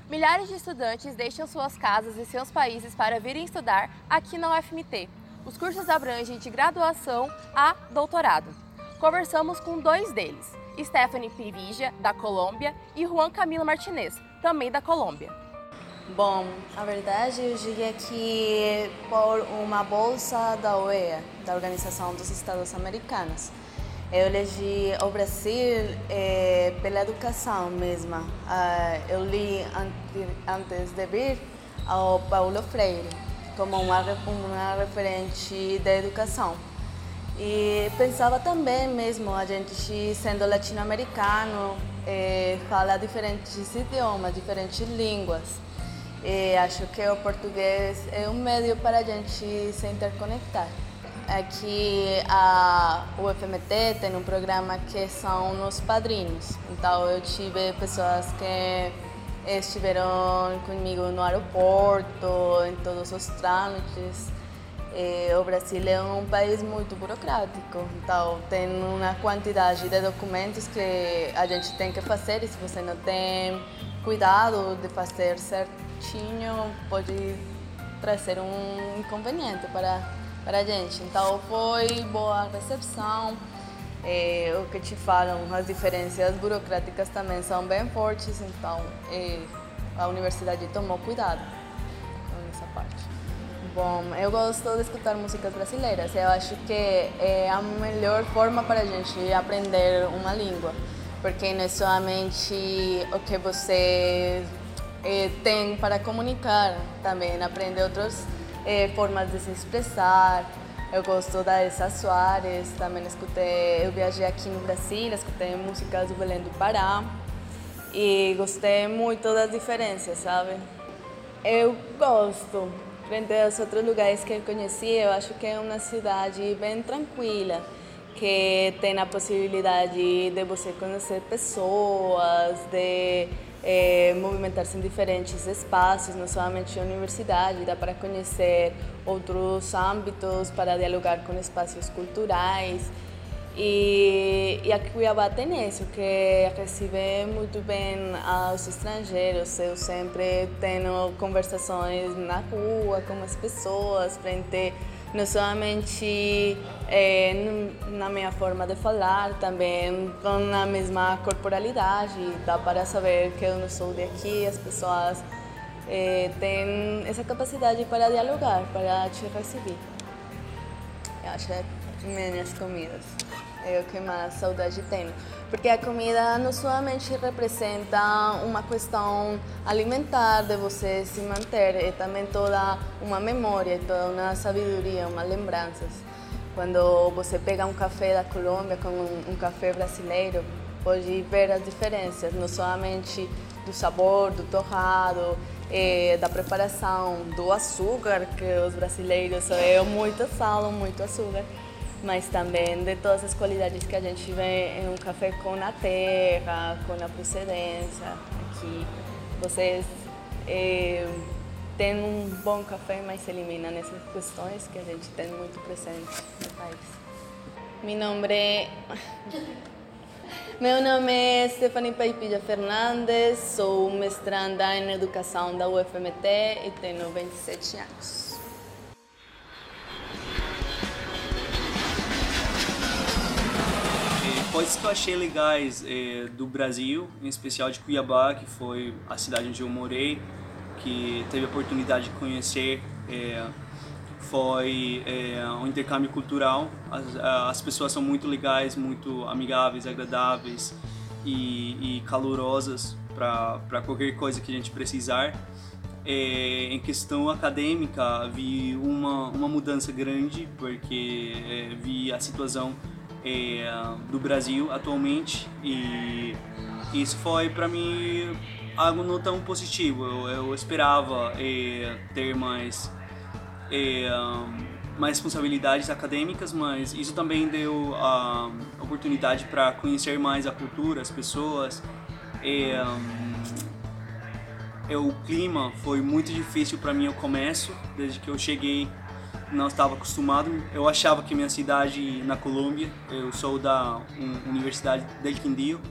Milhares de estudantes deixam suas casas e seus países para virem estudar aqui na UFMT. Os cursos abrangem de graduação a doutorado. Conversamos com dois deles, Stephanie Pirija, da Colômbia, e Juan Camilo Martinez, também da Colômbia. Bom, a verdade eu cheguei aqui por uma bolsa da OEA, da Organização dos Estados Americanos. Eu elegi o Brasil pela educação mesma. Eu li antes de vir ao Paulo Freire como uma referente da educação. E pensava também mesmo, a gente sendo latino-americano, fala diferentes idiomas, diferentes línguas. E acho que o português é um meio para a gente se interconectar. Aqui a UFMT tem um programa que são os padrinhos. Então eu tive pessoas que estiveram comigo no aeroporto, em todos os trâmites. O Brasil é um país muito burocrático, então tem uma quantidade de documentos que a gente tem que fazer e se você não tem cuidado de fazer certinho, pode trazer um inconveniente para a gente. Então foi boa a recepção, o que te falam, as diferenças burocráticas também são bem fortes, então a universidade tomou cuidado com essa parte. Bom, eu gosto de escutar músicas brasileiras. Eu acho que é a melhor forma para a gente aprender uma língua, porque não é somente o que você tem para comunicar, também aprender outras formas de se expressar. Eu gosto da Elsa Soares, também eu viajei aqui no Brasil, escutei músicas do Belém do Pará e gostei muito das diferenças, sabe? Eu gosto. Frente aos outros lugares que eu conheci, eu acho que é uma cidade bem tranquila, que tem a possibilidade de você conhecer pessoas, de movimentar-se em diferentes espaços, não somente a universidade, dá para conhecer outros âmbitos, para dialogar com espaços culturais. E a Cuiabá tem isso, que recebe muito bem os estrangeiros. Eu sempre tenho conversações na rua com as pessoas, frente não somente na minha forma de falar, também com a mesma corporalidade. Dá para saber que eu não sou de aqui, as pessoas têm essa capacidade para dialogar, para te receber. Eu acho que é minhas comidas. É o que mais saudade tenho, porque a comida não somente representa uma questão alimentar de você se manter, é também toda uma memória, toda uma sabedoria, uma lembranças. Quando você pega um café da Colômbia com um café brasileiro, pode ver as diferenças, não somente do sabor, do torrado, da preparação, do açúcar, que os brasileiros muito sal, muito açúcar, mas também de todas as qualidades que a gente vê em um café com a terra, com a procedência. Aqui vocês têm um bom café, mas se eliminam essas questões que a gente tem muito presente no país. Meu nome é Stephanie Paipilla Fernandes, sou mestranda em Educação da UFMT e tenho 27 anos. Coisas que eu achei legais do Brasil, em especial de Cuiabá, que foi a cidade onde eu morei, que teve a oportunidade de conhecer, foi um intercâmbio cultural. As pessoas são muito legais, muito amigáveis, agradáveis e calorosas para qualquer coisa que a gente precisar. Em questão acadêmica, vi uma mudança grande, porque vi a situação do Brasil atualmente e isso foi para mim algo não tão positivo. Eu esperava ter mais responsabilidades acadêmicas, mas isso também deu a oportunidade para conhecer mais a cultura, as pessoas. O clima foi muito difícil para mim no começo, desde que eu cheguei. Não estava acostumado. Eu achava que minha cidade na Colômbia, eu sou da Universidade del Quindío,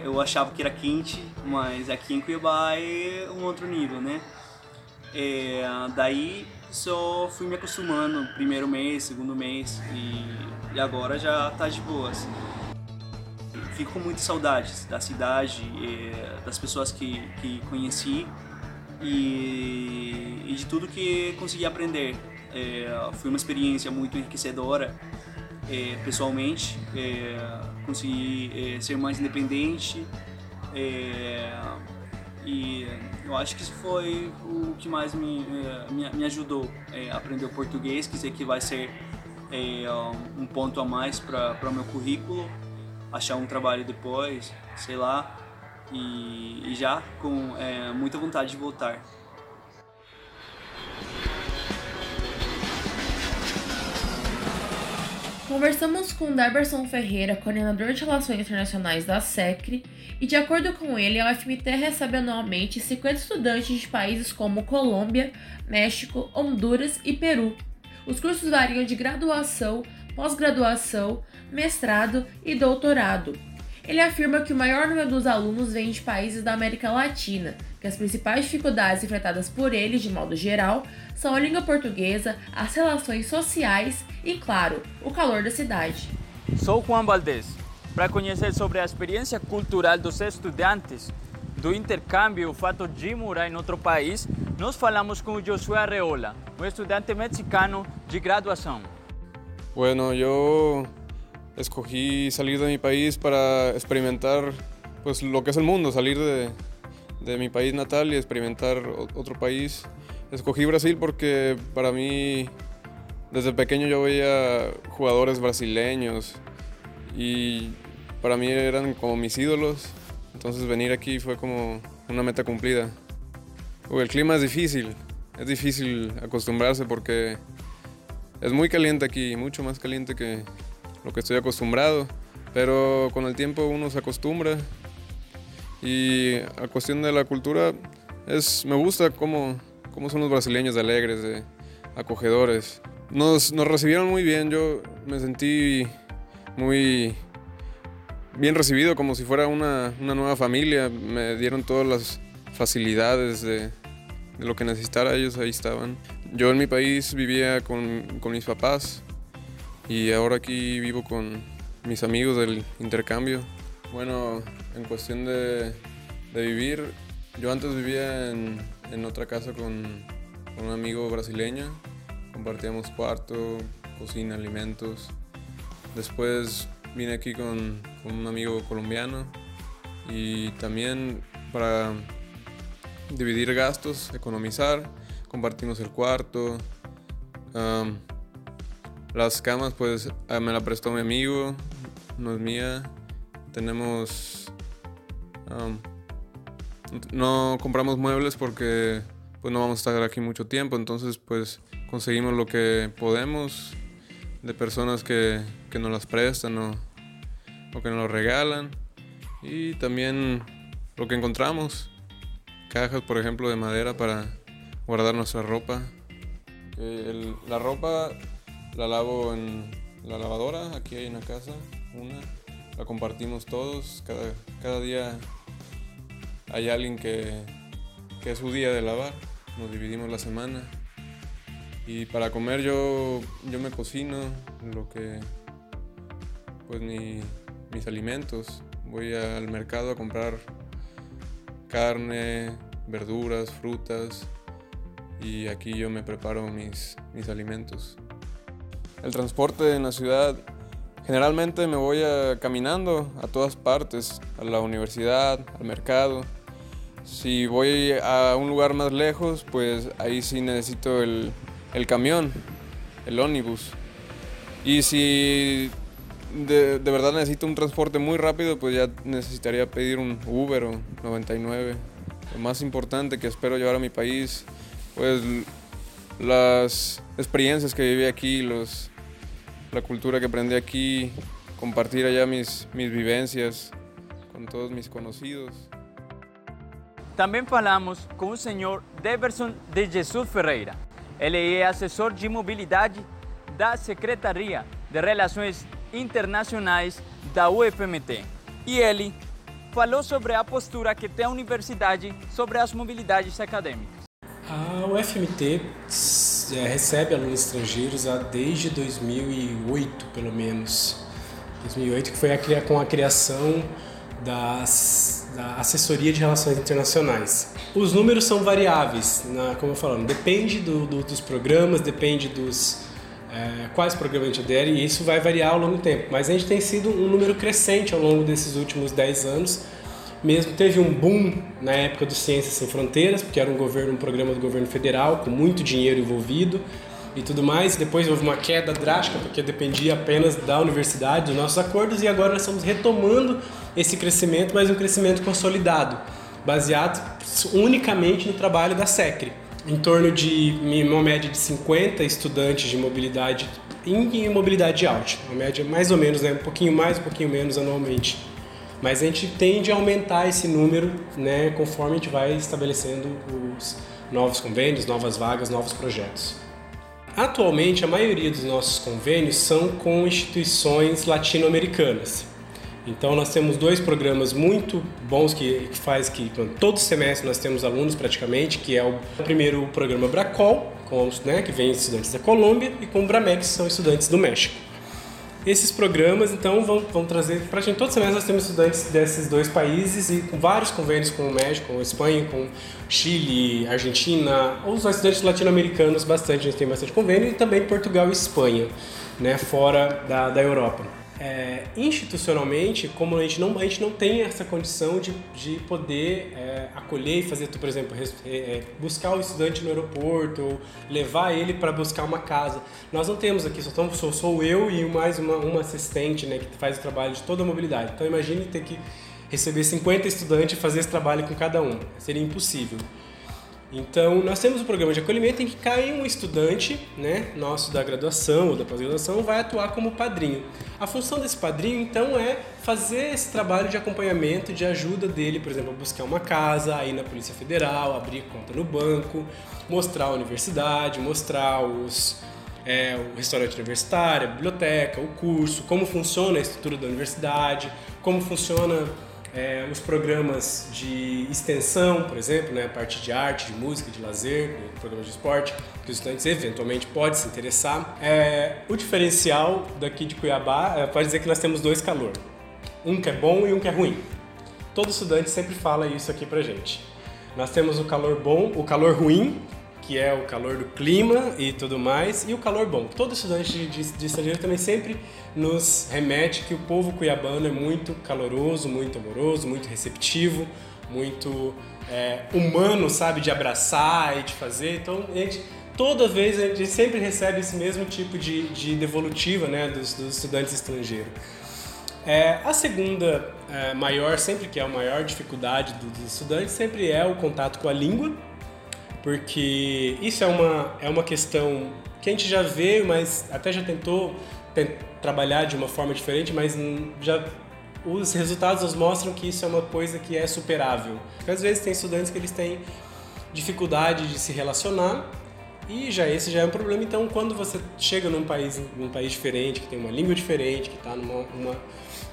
Eu achava que era quente, mas aqui em Cuiabá é um outro nível, né? Daí só fui me acostumando, primeiro mês, segundo mês, e agora já tá de boas. Fico com muitas saudades da cidade, das pessoas que conheci e de tudo que consegui aprender. Foi uma experiência muito enriquecedora. Pessoalmente, consegui ser mais independente, e eu acho que isso foi o que mais me ajudou a aprender o português, que sei que vai ser um ponto a mais para o meu currículo, achar um trabalho depois, sei lá, e já com muita vontade de voltar. Conversamos com Deberson Ferreira, coordenador de Relações Internacionais da SECRE, e de acordo com ele, a UFMT recebe anualmente 50 estudantes de países como Colômbia, México, Honduras e Peru. Os cursos variam de graduação, pós-graduação, mestrado e doutorado. Ele afirma que o maior número dos alunos vem de países da América Latina, que as principais dificuldades enfrentadas por eles, de modo geral, são a língua portuguesa, as relações sociais e, claro, o calor da cidade. Sou Juan Valdez. Para conhecer sobre a experiência cultural dos estudantes, do intercâmbio e o fato de morar em outro país, nós falamos com Josué Arreola, um estudante mexicano de graduação. Bueno, yo escogí salir de mi país para experimentar pues lo que es el mundo, salir de mi país natal y experimentar otro país. Escogí Brasil porque para mí desde pequeño yo veía jugadores brasileños y para mí eran como mis ídolos, entonces venir aquí fue como una meta cumplida. El clima es difícil acostumbrarse porque es muy caliente aquí, mucho más caliente que lo que estoy acostumbrado, pero con el tiempo uno se acostumbra. Y a cuestión de la cultura, me gusta cómo son los brasileños de alegres, de acogedores. Nos recibieron muy bien, yo me sentí muy bien recibido, como si fuera una nueva familia. Me dieron todas las facilidades de lo que necesitara, ellos ahí estaban. Yo en mi país vivía con mis papás y ahora aquí vivo con mis amigos del intercambio. Bueno, en cuestión de vivir, yo antes vivía en otra casa con un amigo brasileño, compartíamos cuarto, cocina, alimentos. Después vine aquí con un amigo colombiano y también para dividir gastos, economizar, compartimos el cuarto. Las camas pues me la prestó mi amigo, no es mía. No compramos muebles porque pues no vamos a estar aquí mucho tiempo, entonces pues conseguimos lo que podemos de personas que nos las prestan o que nos lo regalan, y también lo que encontramos, cajas por ejemplo de madera para guardar nuestra ropa. La ropa la lavo en la lavadora, aquí hay una casa, la compartimos todos, cada día hay alguien que es su día de lavar, nos dividimos la semana. Y para comer yo me cocino pues mis alimentos. Voy al mercado a comprar carne, verduras, frutas, y aquí yo me preparo mis alimentos. El transporte en la ciudad, generalmente me voy caminando a todas partes, a la universidad, al mercado. Si voy a un lugar más lejos, pues ahí sí necesito el camión, el ómnibus. Y si de verdad necesito un transporte muy rápido, pues ya necesitaría pedir un Uber o 99. Lo más importante que espero llevar a mi país, pues las experiencias que viví aquí, la cultura que aprendí aquí, compartir allá mis vivencias con todos mis conocidos. Também falamos com o senhor Deberson de Jesus Ferreira. Ele é assessor de mobilidade da Secretaria de Relações Internacionais da UFMT E ele falou sobre a postura que tem a universidade sobre as mobilidades acadêmicas. A UFMT recebe alunos estrangeiros desde 2008, pelo menos. 2008, que foi com a criação da Assessoria de Relações Internacionais. Os números são variáveis, como eu falei, depende dos programas, depende dos quais programas a gente adere, e isso vai variar ao longo do tempo. Mas a gente tem sido um número crescente ao longo desses últimos 10 anos. Mesmo teve um boom na época do Ciências Sem Fronteiras, porque era um programa do governo federal, com muito dinheiro envolvido e tudo mais. Depois houve uma queda drástica, porque dependia apenas da universidade, dos nossos acordos, e agora nós estamos retomando esse crescimento, mas um crescimento consolidado, baseado unicamente no trabalho da SECRE. Em torno de uma média de 50 estudantes de mobilidade em mobilidade alta, uma média mais ou menos, um pouquinho mais, um pouquinho menos anualmente. Mas a gente tende a aumentar esse número, conforme a gente vai estabelecendo os novos convênios, novas vagas, novos projetos. Atualmente, a maioria dos nossos convênios são com instituições latino-americanas. Então, nós temos 2 programas muito bons que faz que todo semestre nós temos alunos praticamente, que é o primeiro o programa Bracol, que vem estudantes da Colômbia, e com o Bramex, que são estudantes do México. Esses programas, então, vão trazer, praticamente todo semestre nós temos estudantes desses 2 países e com vários convênios com o México, com a Espanha, com Chile, Argentina, os estudantes latino-americanos bastante, a gente tem bastante convênio, e também Portugal e Espanha, fora da Europa. Institucionalmente, como a gente não tem essa condição de poder acolher e fazer, por exemplo, buscar o estudante no aeroporto ou levar ele para buscar uma casa. Nós não temos aqui, sou eu e mais uma assistente, que faz o trabalho de toda a mobilidade. Então imagine ter que receber 50 estudantes e fazer esse trabalho com cada um. Seria impossível. Então, nós temos um programa de acolhimento em que cai um estudante, nosso da graduação ou da pós-graduação, vai atuar como padrinho. A função desse padrinho, então, é fazer esse trabalho de acompanhamento, de ajuda dele, por exemplo, a buscar uma casa, a ir na Polícia Federal, abrir conta no banco, mostrar a universidade, mostrar o restaurante universitário, a biblioteca, o curso, como funciona a estrutura da universidade, como funciona os programas de extensão, por exemplo, a parte de arte, de música, de lazer, programas de esporte, que os estudantes eventualmente podem se interessar. O diferencial daqui de Cuiabá pode dizer que nós temos 2 calor. Um que é bom e um que é ruim. Todo estudante sempre fala isso aqui pra gente. Nós temos o calor bom, o calor ruim, que é o calor do clima e tudo mais, e o calor bom. Todo estudante de estrangeiro também sempre nos remete que o povo cuiabano é muito caloroso, muito amoroso, muito receptivo, muito humano, sabe, de abraçar e de fazer. Então, toda vez a gente sempre recebe esse mesmo tipo de devolutiva, dos estudantes estrangeiros. A segunda maior, sempre que é a maior dificuldade dos estudantes, sempre é o contato com a língua, porque isso é uma questão que a gente já vê, mas até já tentou trabalhar de uma forma diferente, mas os resultados nos mostram que isso é uma coisa que é superável. Porque às vezes tem estudantes que eles têm dificuldade de se relacionar e esse já é um problema. Então, quando você chega num país diferente, que tem uma língua diferente, que está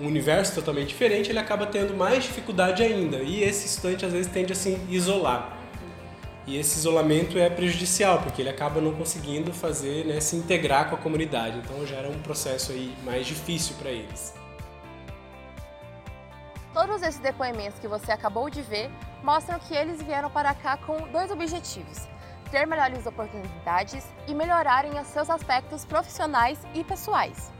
um universo totalmente diferente, ele acaba tendo mais dificuldade ainda. E esse estudante às vezes tende a se isolar. E esse isolamento é prejudicial, porque ele acaba não conseguindo se integrar com a comunidade. Então gera um processo aí mais difícil para eles. Todos esses depoimentos que você acabou de ver mostram que eles vieram para cá com 2 objetivos: ter melhores oportunidades e melhorarem os seus aspectos profissionais e pessoais.